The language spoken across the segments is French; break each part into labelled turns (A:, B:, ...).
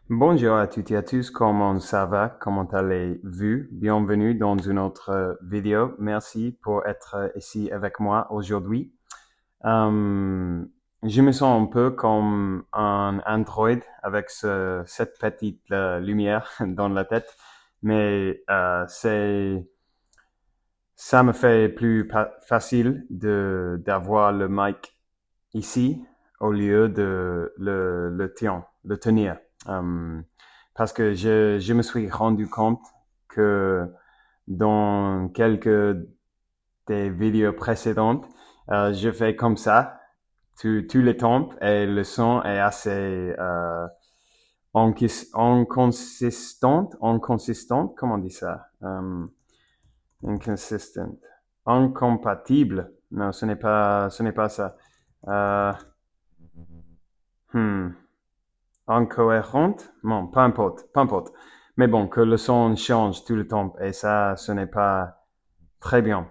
A: Bonjour à toutes et à tous, comment ça va? Comment allez-vous? Bienvenue dans une autre vidéo. Merci pour être ici avec moi aujourd'hui. Euh, je me sens un peu comme un Android avec cette petite lumière dans la tête, mais ça me fait plus facile d'avoir le mic ici au lieu de le tenir. Euh, Parce que je me suis rendu compte que dans quelques des vidéos précédentes, je fais comme ça, tous les temps, et le son est assez inconsistant, comment on dit ça? Inconsistent. Incompatible. Non, ce n'est pas ça. Euh, hmm. Incohérente? Bon, peu importe, peu importe. Mais bon, que le son change tout le temps, et ça, ce n'est pas très bien.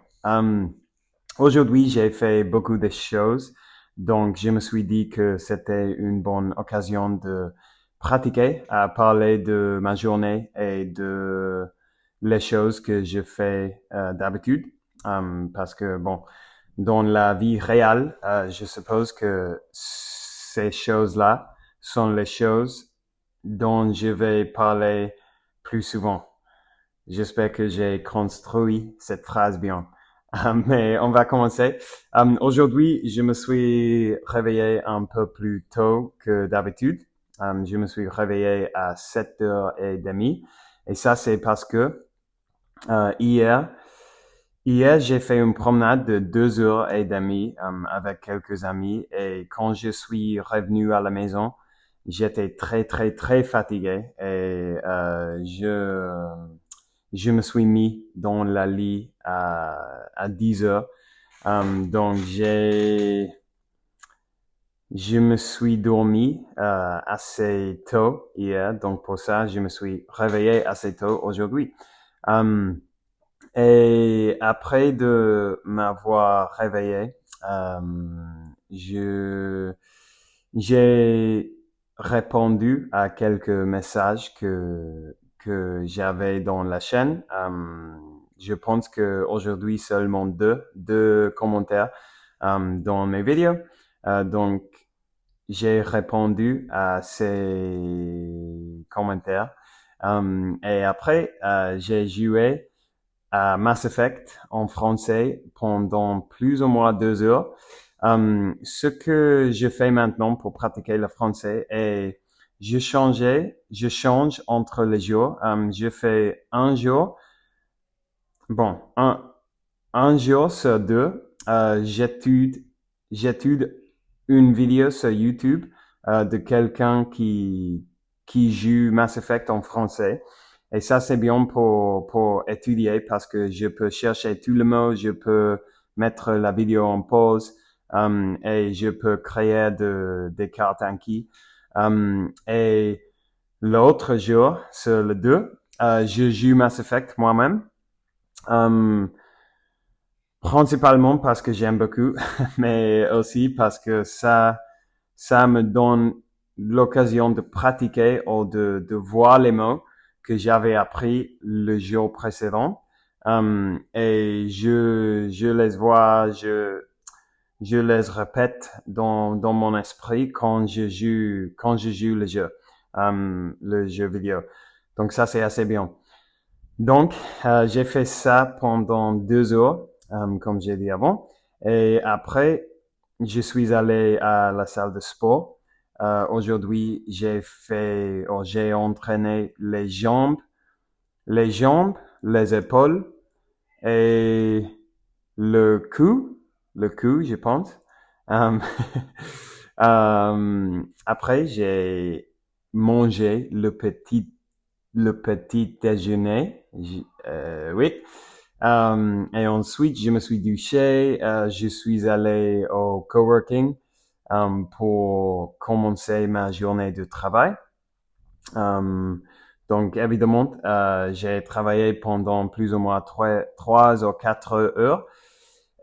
A: Aujourd'hui, j'ai fait beaucoup de choses, donc je me suis dit que c'était une bonne occasion de pratiquer à parler de ma journée et de les choses que je fais d'habitude. Parce que, bon, dans la vie réelle, je suppose que ces choses-là sont les choses dont je vais parler plus souvent. J'espère que j'ai construit cette phrase bien. Mais on va commencer. Aujourd'hui, je me suis réveillé un peu plus tôt que d'habitude. Je me suis réveillé à 7h30. Et ça, c'est parce que euh, hier, hier, j'ai fait une promenade de 2h30 avec quelques amis. Et quand je suis revenu à la maison, j'étais très, très, très fatigué. Et je me suis mis dans la lit à 10 heures. Donc, je me suis dormi assez tôt hier. Donc, pour ça, je me suis réveillé assez tôt aujourd'hui. Um, et après de m'avoir réveillé, je j'ai répondu à quelques messages que j'avais dans la chaîne. Je pense que aujourd'hui seulement deux commentaires dans mes vidéos. Donc j'ai répondu à ces commentaires. Et après j'ai joué à Mass Effect en français pendant plus ou moins 2 heures. Ce que je fais maintenant pour pratiquer le français est je change entre les jours. Je fais un jour, bon, un jour sur deux, j'étude une vidéo sur YouTube de quelqu'un qui joue Mass Effect en français. Et ça, c'est bien pour étudier parce que je peux chercher tout le mot, je peux mettre la vidéo en pause et je peux créer des cartes Anki. Et l'autre jour, sur le 2, je joue Mass Effect moi-même. Um, Principalement parce que j'aime beaucoup, mais aussi parce que ça me donne l'occasion de pratiquer ou de voir les mots que j'avais appris le jour précédent. Et je les vois, je les répète dans mon esprit quand je joue le jeu vidéo. Donc ça, c'est assez bien. Donc, j'ai fait ça pendant 2 heures, comme j'ai dit avant. Et après, je suis allé à la salle de sport. Aujourd'hui, j'ai entraîné les jambes, les épaules et le cou, je pense. Euh, Après, j'ai mangé le petit déjeuner. Oui. Et ensuite, je me suis douché. Je suis allé au coworking pour commencer ma journée de travail. Euh, donc, évidemment, j'ai travaillé pendant plus ou moins 3 ou 4 heures.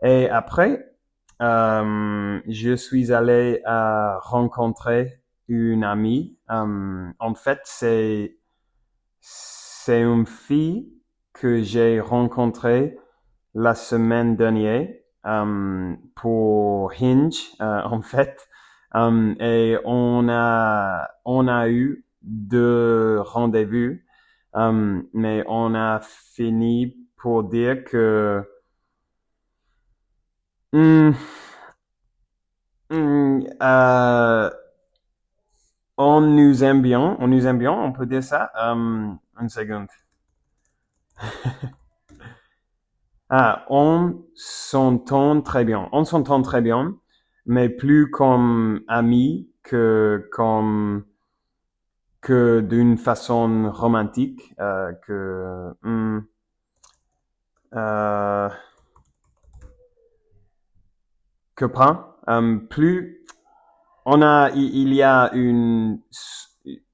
A: Et après, je suis allé rencontrer une amie. En fait, c'est une fille que j'ai rencontrée la semaine dernière pour Hinge, en fait. Et on a eu deux rendez-vous, mais on a fini pour dire que hmm, hmm, on nous aime bien, on peut dire ça. Une seconde. On s'entend très bien, mais plus comme amis que d'une façon romantique, euh, que pas. Plus il y a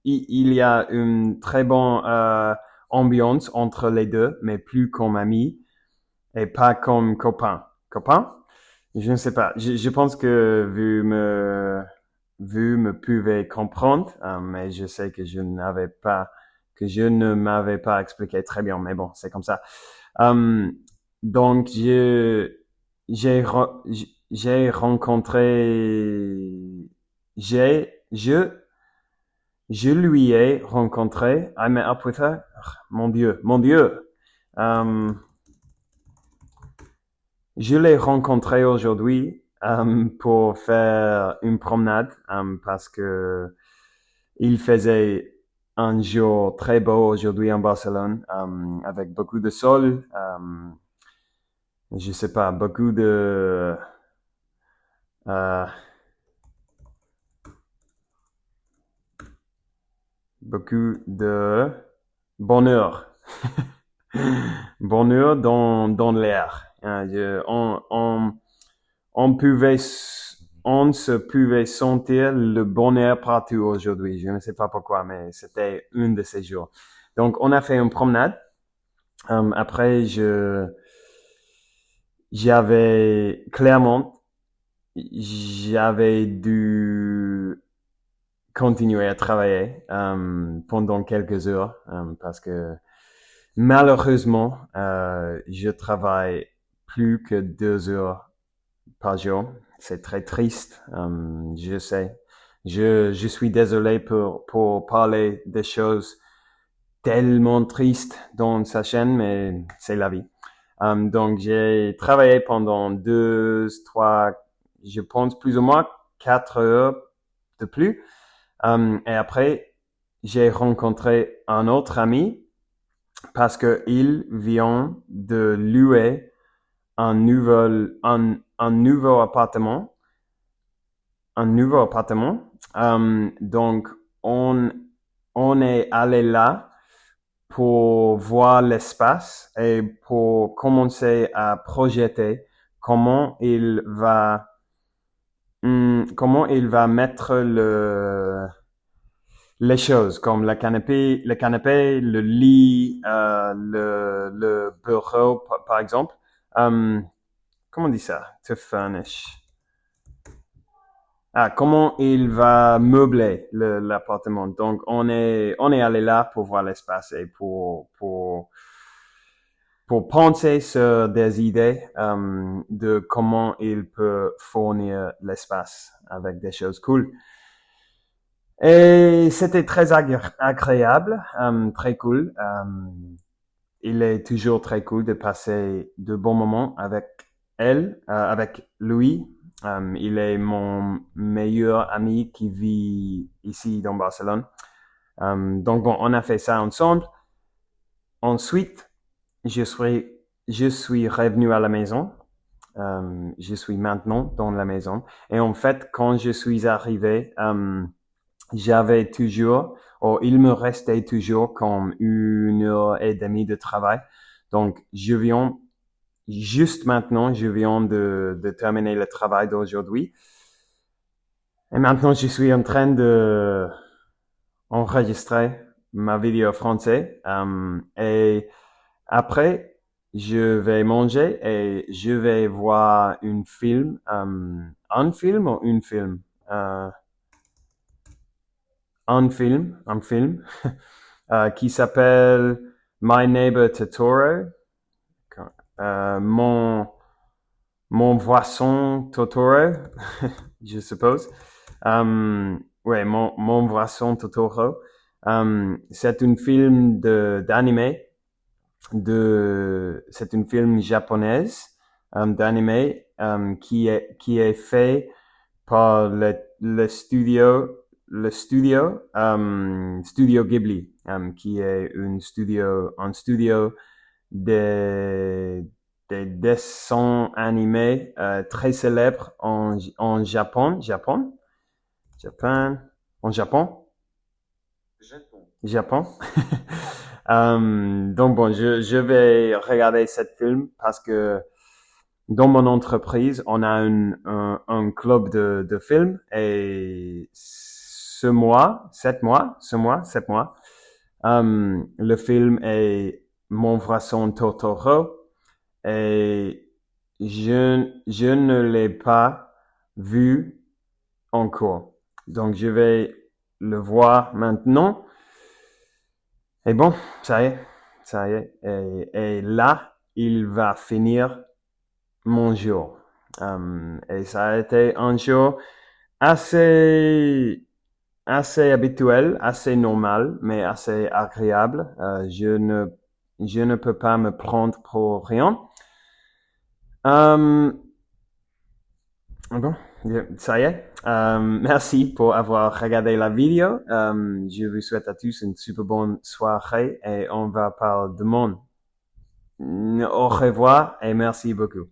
A: il y a une très bonne ambiance entre les deux, mais plus comme amis et pas comme copains. Copains? Je ne sais pas. Je pense que vous me pouvez comprendre, mais je sais que je ne m'avais pas expliqué très bien, mais bon, c'est comme ça. Euh, donc, j'ai, re- j'ai rencontré, j'ai, je lui ai rencontré, I met up with her. Mon Dieu. Euh, je l'ai rencontré aujourd'hui pour faire une promenade parce que il faisait un jour très beau aujourd'hui en Barcelone avec beaucoup de sol. Je sais pas, euh, beaucoup de bonheur. Bonheur dans l'air. On pouvait, on se pouvait sentir le bonheur partout aujourd'hui. Je ne sais pas pourquoi, mais c'était une de ces jours. Donc, on a fait une promenade. Après, j'avais clairement, j'avais dû continuer à travailler pendant quelques heures parce que malheureusement, je travaille plus que 2 heures par jour. C'est très triste, je sais. Je suis désolé pour parler des choses tellement tristes dans sa chaîne, mais c'est la vie. Donc, j'ai travaillé pendant 3, je pense plus ou moins 4 heures de plus. Et après, j'ai rencontré un autre ami parce que il vient de louer un nouveau appartement, un nouveau appartement. Donc, on, on est allé là pour voir l'espace et pour commencer à projeter comment comment il va mettre les choses comme le canapé, le lit, le bureau, par exemple. Comment on dit ça? To furnish. Ah, comment il va meubler l'appartement. Donc, on est allé là pour voir l'espace et pour penser sur des idées de comment il peut fournir l'espace avec des choses cool. Et c'était très agréable, très cool. Il est toujours très cool de passer de bons moments avec lui. Il est mon meilleur ami qui vit ici dans Barcelone. Donc bon, on a fait ça ensemble. Ensuite, je suis revenu à la maison. Je suis maintenant dans la maison. Et en fait, quand je suis arrivé, j'avais toujours, il me restait toujours comme 1 heure et demie de travail. Donc, juste maintenant, je viens de terminer le travail d'aujourd'hui. Et maintenant, je suis en train de enregistrer ma vidéo français. Et après, je vais manger et je vais voir un film ou une film? un film qui s'appelle My Neighbor Totoro. Mon voisin Totoro, je suppose. Ouais, mon voisin Totoro. C'est un film d'animé. C'est un film japonaise d'animé qui est fait par studio Ghibli, qui est un studio des, des dessins animés très célèbres en en Japon, Japon. Donc bon, je vais regarder cette film parce que dans mon entreprise, on a un club de films et cette mois, le film est Mon voisin Totoro et je ne l'ai pas vu encore. Donc je vais le voir maintenant. Et bon, ça y est. Et là, il va finir mon jour. Et ça a été un jour assez, assez habituel, assez normal, mais assez agréable. Je ne peux pas me prendre pour rien. Bon, ça y est. Merci pour avoir regardé la vidéo. Je vous souhaite à tous une super bonne soirée et on va parler demain. Au revoir et merci beaucoup.